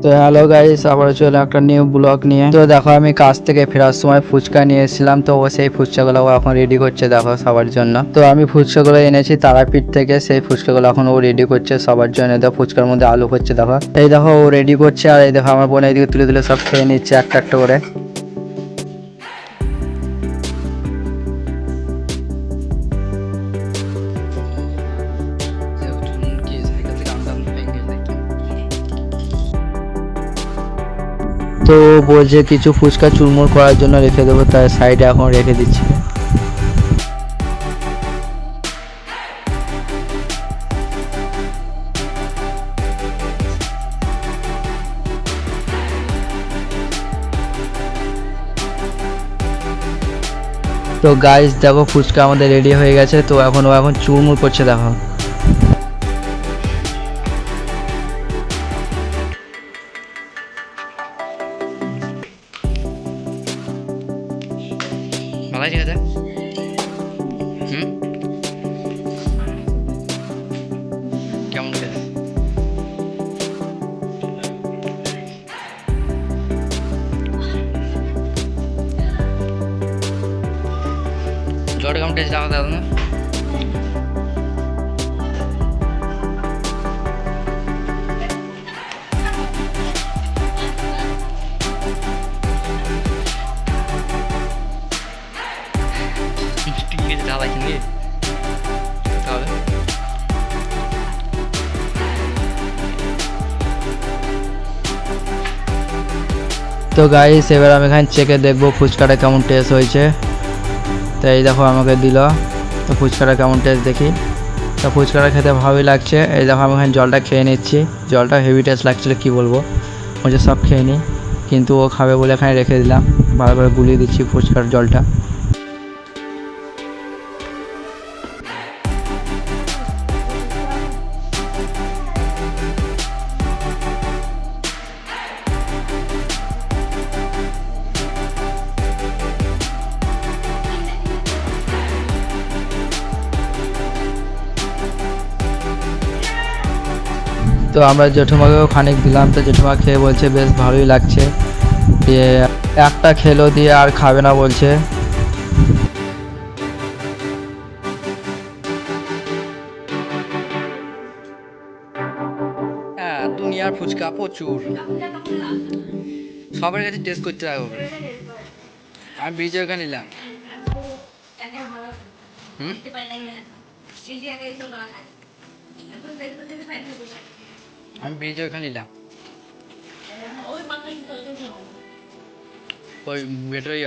তো hello guys, আবার চলে একটা নিউ ব্লগ নিয়ে। তো দেখো আমি কাজ থেকে ফেরার সময় ফুচকা নিয়ে এসেছিলাম, তো ও সেই ফুচকাগুলো এখন রেডি করছে দেখো সবার জন্য। তো আমি ফুচকাগুলো এনেছি তারাপীঠ থেকে, সেই ফুচকাগুলো এখন ও রেডি করছে সবার জন্য। দেখো ফুচকার মধ্যে আলু হচ্ছে, দেখো এই দেখো ও রেডি করছে, আর এই দেখো আমার বোন এইদিকে তুলে তুলে সব খেয়ে নিচ্ছে একটা একটা করে। তো বলছে কিছু ফুচকা চুরমুর করার জন্য রেখে দেবো, তার সাইডে এখন রেখে দিচ্ছি। তো গাইস দেখো ফুচকা আমাদের রেডি হয়ে গেছে, তো এখন ও এখন চুরমুর করছে দেখো। ভালো আছে খেতে। কেমন খেতে? জলটা কেমন টেস্ট লাগা দাও না? ঠিক আছে, ঢালাই কিনে তাহলে। তো গাইস এবার আমি এখানে চেকে দেখবো ফুচকাটা কেমন টেস্ট হয়েছে। তো এই দেখো আমাকে দিল, তো ফুচকাটা কেমন টেস্ট দেখি। তো ফুচকাটা খেতে ভালোই লাগছে। এই দেখো আমি এখানে জলটা খেয়ে নিচ্ছি, জলটা হেভি টেস্ট লাগছিল, কী বলবো। বলছে সব খেয়ে নিই, কিন্তু ও খাবে বলে এখানে রেখে দিলাম, ভালো করে গুলিয়ে দিচ্ছি ফুচকার জলটা। তো আমরা জেঠুমাকেও খানিক দিলাম, তো জেঠুমা খেয়ে বলছে বেশ ভালোই লাগছে, দিয়ে একটা খেলো দিয়ে আর খাবে না বলছে। হ্যাঁ, দুনিয়ার ফুচকা প্রচুর, সবার কাছে টেস্ট করতে হবে। আমি বিজয় ওখানে নিলাম। আমি বিজয় ওখানে নিলাম ওই বেটারি।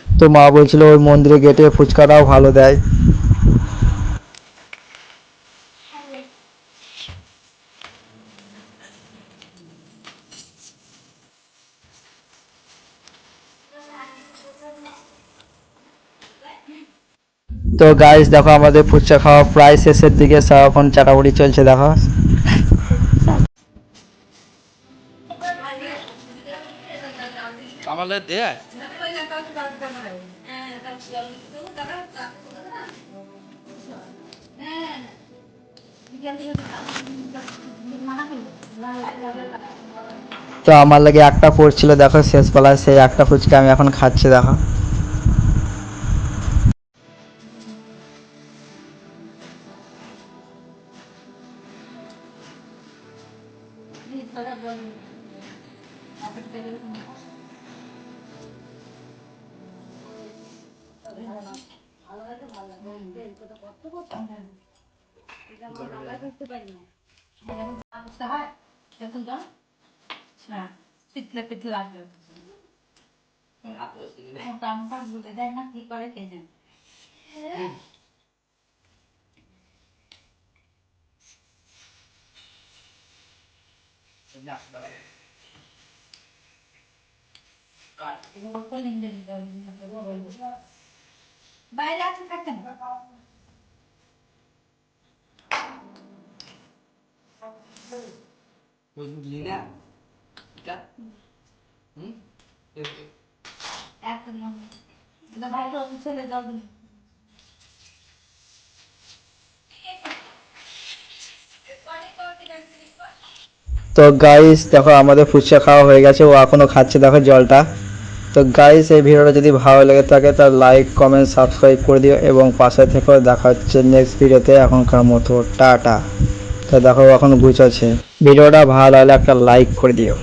তো মা বলছিল ওই মন্দিরে গেটে ফুচকাটাও ভালো দেয়। তো গাইস দেখো আমাদের ফুচকা খাওয়া প্রায় শেষের দিকে, সব এখন চাটাবুটি চলছে দেখো। আমাদের দে তো আমার লাগে একটা পড়ছিল দেখো শেষ বেলায়, সেই একটা ফুচকা আমি এখন খাচ্ছি দেখো। পিছলে পিছলে আসবে মোটা বলে দেয় না, কি করে কে জানে। বাইরে আছে থাকতেন বুঝলি না একদম ভালো ছেলে যাও তো গাইস দেখো আমাদের ফুচকা খাওয়া হয়ে গেছে, ও এখনো খাচ্ছে দেখো জলটা। তো গাইস এই ভিডিওটা যদি ভালো লেগে থাকে তাহলে লাইক কমেন্ট সাবস্ক্রাইব করে দিও এবং পাশে থেকেও। দেখা হচ্ছে নেক্সট ভিডিওতে, এখনকার মতো টাটা। তো দেখো এখন গুছাচ্ছে, ভিডিওটা ভালো লাগলে একটা লাইক করে দিও।